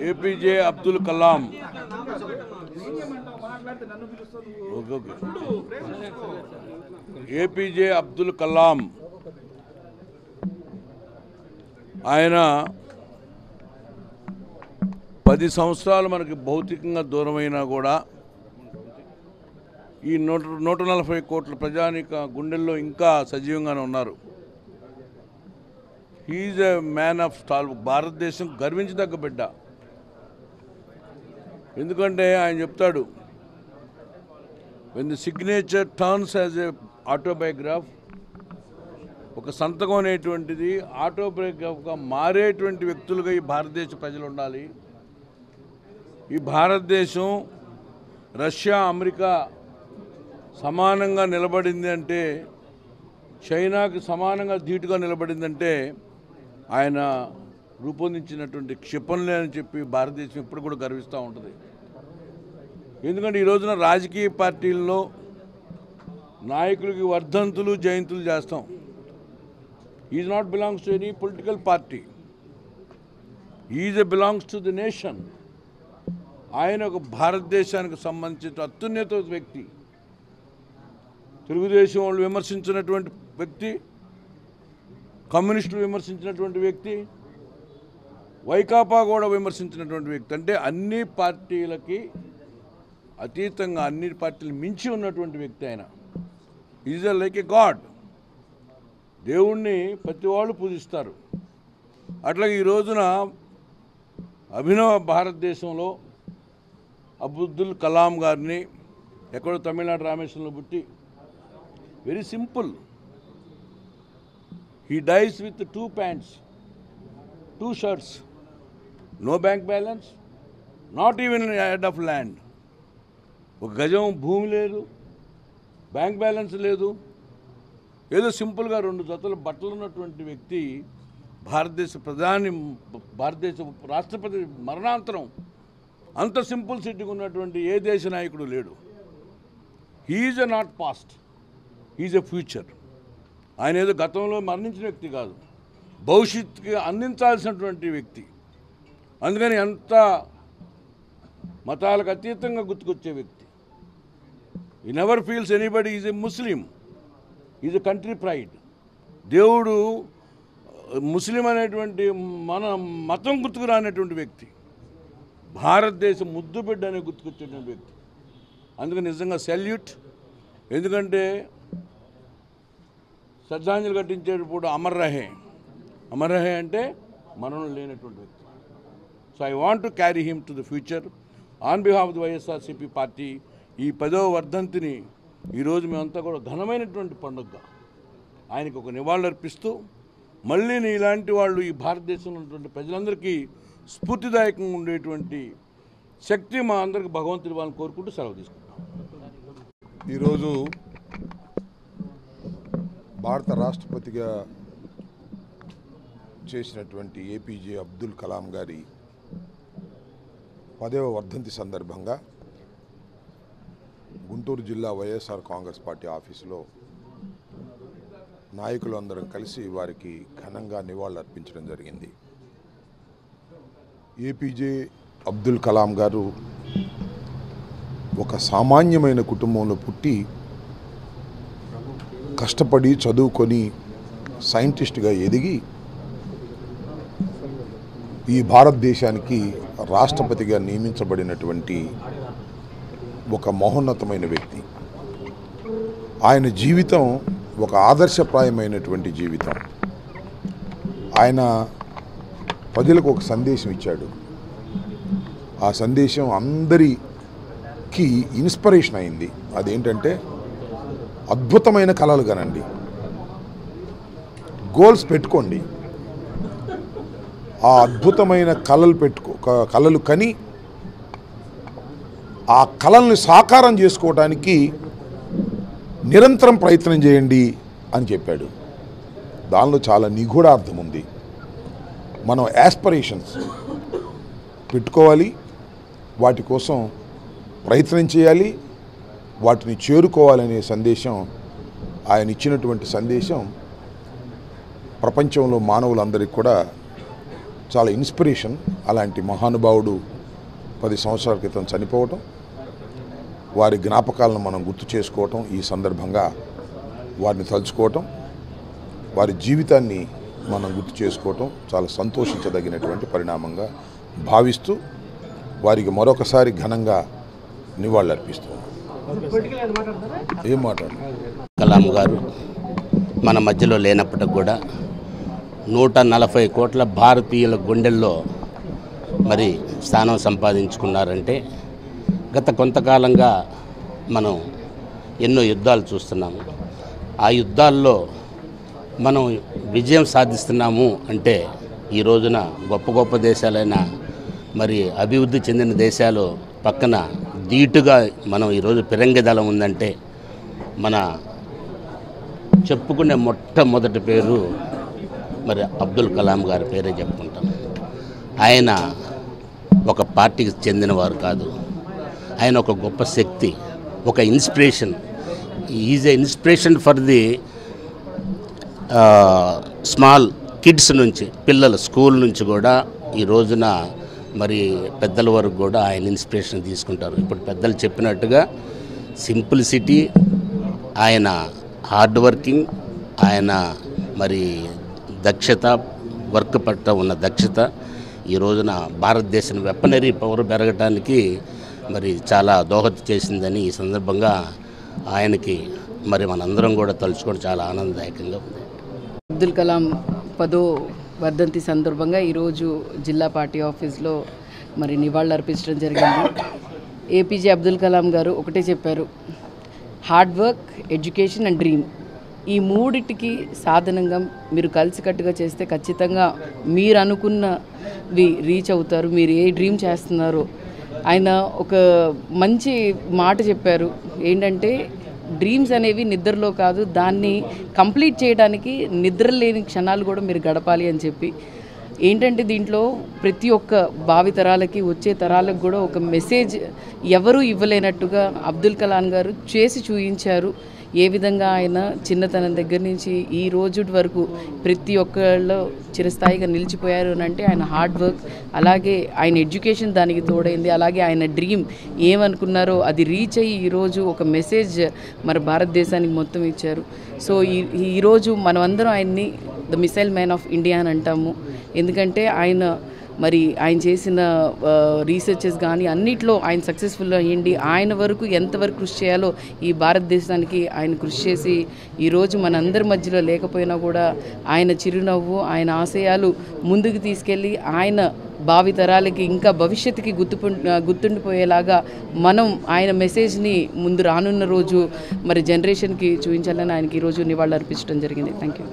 APJ Abdul Kalam APJ Abdul Kalam ఆయన 10 సంవత్సరాలు మనకి భౌతికంగా దూరమైనా కూడా ఈ 140 కోట్ల ప్రజానిక గుండెల్లో ఇంకా సజీవంగానే ఉన్నారు. He is a man of steel. భారతదేశం గర్వించదగ్గ బిడ్డ. ఎందుకంటే ఆయన చెప్తాడు, when the signature turns as a autobiograph, ఒక సంతకం అనేటువంటిది ఆటోబయోగ్రాఫ్గా మారేటువంటి వ్యక్తులుగా ఈ భారతదేశ ప్రజలు ఉండాలి. ఈ భారతదేశం రష్యా అమెరికా సమానంగా నిలబడింది అంటే, చైనాకి సమానంగా ధీటుగా నిలబడిందంటే ఆయన రూపొందించినటువంటి క్షిపణులే అని చెప్పి భారతదేశం ఎప్పుడు కూడా గర్విస్తూ ఉంటుంది. ఎందుకంటే ఈ రోజున రాజకీయ పార్టీల్లో నాయకులకి వర్ధంతులు జయంతులు చేస్తాం. Is not belongs to any political party, is belongs to the nation. ఆయన ఒక భారతదేశానికి సంబంధించిన అత్యున్నత వ్యక్తి. తెలుగుదేశం వాళ్ళు విమర్శించినటువంటి వ్యక్తి, కమ్యూనిస్టులు విమర్శించినటువంటి వ్యక్తి, వైకాపా కూడా విమర్శించినటువంటి వ్యక్తి. అంటే అన్ని పార్టీలకి అతీతంగా అన్ని పార్టీలు మించి ఉన్నటువంటి వ్యక్తి ఆయన. Is like A God. దేవుణ్ణి ప్రతి వాళ్ళు పూజిస్తారు. అట్లాగే ఈ రోజున అభినవ భారతదేశంలో అబ్దుల్ కలాం గారిని ఎక్కడో తమిళనాడు రామేశ్వరంలో పుట్టి, very simple, he dies with 2 pants, 2 shirts, no bank balance, not even head of land. ఒక గజం భూమి లేదు, బ్యాంక్ బ్యాలెన్స్ లేదు, ఏదో సింపుల్గా 2 జతల బట్టలు ఉన్నటువంటి వ్యక్తి భారతదేశ భారతదేశ రాష్ట్రపతి మరణాంతరం అంత సింపుల్ సిటీగా ఉన్నటువంటి ఏ దేశ నాయకుడు లేడు. He is a not past, he is a future. ఆయన ఏదో గతంలో మరణించిన వ్యక్తి కాదు, భవిష్యత్తుకి అందించాల్సినటువంటి వ్యక్తి. అందుకని అంత మతాలకు అతీతంగా గుర్తుకొచ్చే వ్యక్తి. ఈ never feels anybody is a Muslim, is a country pride. దేవుడు ముస్లిం అనేటువంటి మన మతం గుర్తుకు రానటువంటి వ్యక్తి, భారతదేశం ముద్దు బిడ్డ అనే గుర్తుకొచ్చేటువంటి వ్యక్తి. అందుకని నిజంగా సెల్యూట్. ఎందుకంటే శ్రద్ధాంజలి ఘటించేటప్పుడు అమర్ రహే, అమర్ రహే అంటే మరణం లేనటువంటి వ్యక్తి. So I want to carry him to the future. On behalf of the YSRCP party ఈ 10వ వర్ధంతిని ఈరోజు మేమంతా కూడా ఘనమైనటువంటి పండుగగా ఆయనకు ఒక నివాళులర్పిస్తూ, మళ్ళీ ఇలాంటి వాళ్ళు ఈ భారతదేశంలో ఉన్నటువంటి ప్రజలందరికీ స్ఫూర్తిదాయకంగా ఉండేటువంటి శక్తి మా అందరికి భగవంతుడి వాళ్ళని కోరుకుంటూ సెలవు తీసుకుంటాం. ఈరోజు భారత రాష్ట్రపతిగా చేసినటువంటి ఏపీజే అబ్దుల్ కలాం గారి 10వ వర్ధంతి సందర్భంగా గుంటూరు జిల్లా వైఎస్ఆర్ కాంగ్రెస్ పార్టీ ఆఫీసులో నాయకులందరం కలిసి వారికి ఘనంగా నివాళులర్పించడం జరిగింది. ఏపీజే అబ్దుల్ కలాం గారు ఒక సామాన్యమైన కుటుంబంలో పుట్టి కష్టపడి చదువుకొని సైంటిస్ట్గా ఎదిగి ఈ భారతదేశానికి రాష్ట్రపతిగా నియమించబడినటువంటి ఒక మహోన్నతమైన వ్యక్తి. ఆయన జీవితం ఒక ఆదర్శప్రాయమైనటువంటి జీవితం. ఆయన ప్రజలకు ఒక సందేశం ఇచ్చాడు. ఆ సందేశం అందరికీ ఇన్స్పిరేషన్ అయింది. అదేంటంటే అద్భుతమైన కళలు కనండి, గోల్స్ పెట్టుకోండి. ఆ అద్భుతమైన కళలు కని ఆ కళల్ని సాకారం చేసుకోవడానికి నిరంతరం ప్రయత్నం చేయండి అని చెప్పాడు. దానిలో చాలా నిగూఢార్థం ఉంది. మనం యాస్పిరేషన్స్ పెట్టుకోవాలి, వాటి కోసం ప్రయత్నం చేయాలి, వాటిని చేరుకోవాలనే సందేశం, ఆయన ఇచ్చినటువంటి సందేశం ప్రపంచంలో మానవులందరికీ కూడా చాలా ఇన్స్పిరేషన్. అలాంటి మహానుభావుడు 10 సంవత్సరాల క్రితం చనిపోవటం, వారి జ్ఞాపకాలను మనం గుర్తు చేసుకోవటం, ఈ సందర్భంగా వారిని తలుచుకోవటం, వారి జీవితాన్ని మనం గుర్తు చేసుకోవటం చాలా సంతోషించదగినటువంటి పరిణామంగా భావిస్తూ వారికి మరొకసారి ఘనంగా నివాళులర్పిస్తున్నాం. ఏం మాట్లాడు కలాం గారు మన మధ్యలో లేనప్పటికి కూడా 140 కోట్ల భారతీయుల గుండెల్లో మరి స్థానం సంపాదించుకున్నారంటే గత కొంతకాలంగా మనం ఎన్నో యుద్ధాలు చూస్తున్నాము. ఆ యుద్ధాల్లో మనం విజయం సాధిస్తున్నాము అంటే ఈ రోజున గొప్ప గొప్ప దేశాలైన మరి అభివృద్ధి చెందిన దేశాలు పక్కన ధీటుగా మనం ఈరోజు ఫిరంగి దళం ఉందంటే మన చెప్పుకునే మొట్టమొదటి పేరు మరి అబ్దుల్ కలాం గారి పేరే చెప్పుకుంటాం. ఆయన ఒక పార్టీకి చెందినవారు కాదు, ఆయన ఒక గొప్ప శక్తి, ఒక inspiration. Is a inspiration for the small kids నుంచి, పిల్లల స్కూల్ నుంచి కూడా ఈ రోజున మరి పెద్దల వరకు కూడా ఆయన ఇన్స్పిరేషన్ తీసుకుంటారు. ఇప్పుడు పెద్దలు చెప్పినట్టుగా సింప్లిసిటీ, ఆయన హార్డ్ వర్కింగ్, ఆయన మరి దక్షత, వర్క్ పట్ల ఉన్న దక్షత ఈ రోజున భారతదేశం వెపనరీ పవర్ పెరగటానికి మరి చాలా దోహదం చేసిందని ఈ సందర్భంగా ఆయనకి మరి మనందరం కూడా తలుచుకోవడం చాలా ఆనందదాయకంగా ఉంది. అబ్దుల్ కలాం 10వ వర్ధంతి సందర్భంగా ఈరోజు జిల్లా పార్టీ ఆఫీస్లో మరి నివాళులు అర్పించడం జరిగింది. ఏపీజే అబ్దుల్ కలాం గారు ఒకటే చెప్పారు, hard work, education and dream, ఈ మూడిటికి సాధనంగా మీరు కలిసికట్టుగా చేస్తే ఖచ్చితంగా మీరు అనుకున్నవి రీచ్ అవుతారు. మీరు ఏ డ్రీమ్ చేస్తున్నారో ఆయన ఒక మంచి మాట చెప్పారు. ఏంటంటే డ్రీమ్స్ అనేవి నిద్రలో కాదు, దాన్ని కంప్లీట్ చేయడానికి నిద్ర లేని క్షణాలు కూడా మీరు గడపాలి అని చెప్పి. ఏంటంటే దీంట్లో ప్రతి ఒక్క భావితరాలకి, వచ్చే తరాలకు కూడా ఒక మెసేజ్ ఎవరూ ఇవ్వలేనట్టుగా అబ్దుల్ కలాం గారు చేసి చూపించారు. ఏ విధంగా ఆయన చిన్నతనం దగ్గర నుంచి ఈ రోజు వరకు ప్రతి ఒక్కళ్ళు చిరస్థాయిగా నిలిచిపోయారు అని అంటే ఆయన హార్డ్ వర్క్, అలాగే ఆయన ఎడ్యుకేషన్ దానికి తోడైంది, అలాగే ఆయన డ్రీమ్ ఏమనుకున్నారో అది రీచ్ అయ్యి ఈరోజు ఒక మెసేజ్ మన భారతదేశానికి మొత్తం ఇచ్చారు. సో ఈరోజు మనమందరం ఆయన్ని the missile man of India అని అంటాము. ఎందుకంటే ఆయన చేసిన రీసెర్చెస్ కానీ అన్నిట్లో ఆయన సక్సెస్ఫుల్ అయ్యింది. ఆయన వరకు ఎంతవరకు కృషి చేయాలో ఈ భారతదేశానికి ఆయన కృషి చేసి ఈరోజు మనందరి మధ్యలో లేకపోయినా కూడా ఆయన చిరునవ్వు, ఆయన ఆశయాలు ముందుకు తీసుకెళ్ళి ఆయన భావితరాలకి ఇంకా భవిష్యత్తుకి గుర్తుండిపోయేలాగా మనం ఆయన మెసేజ్ని ముందు రానున్న రోజు మరి జనరేషన్కి చూపించాలని ఆయనకి ఈరోజు నివాళులు అర్పించడం జరిగింది. Thank you.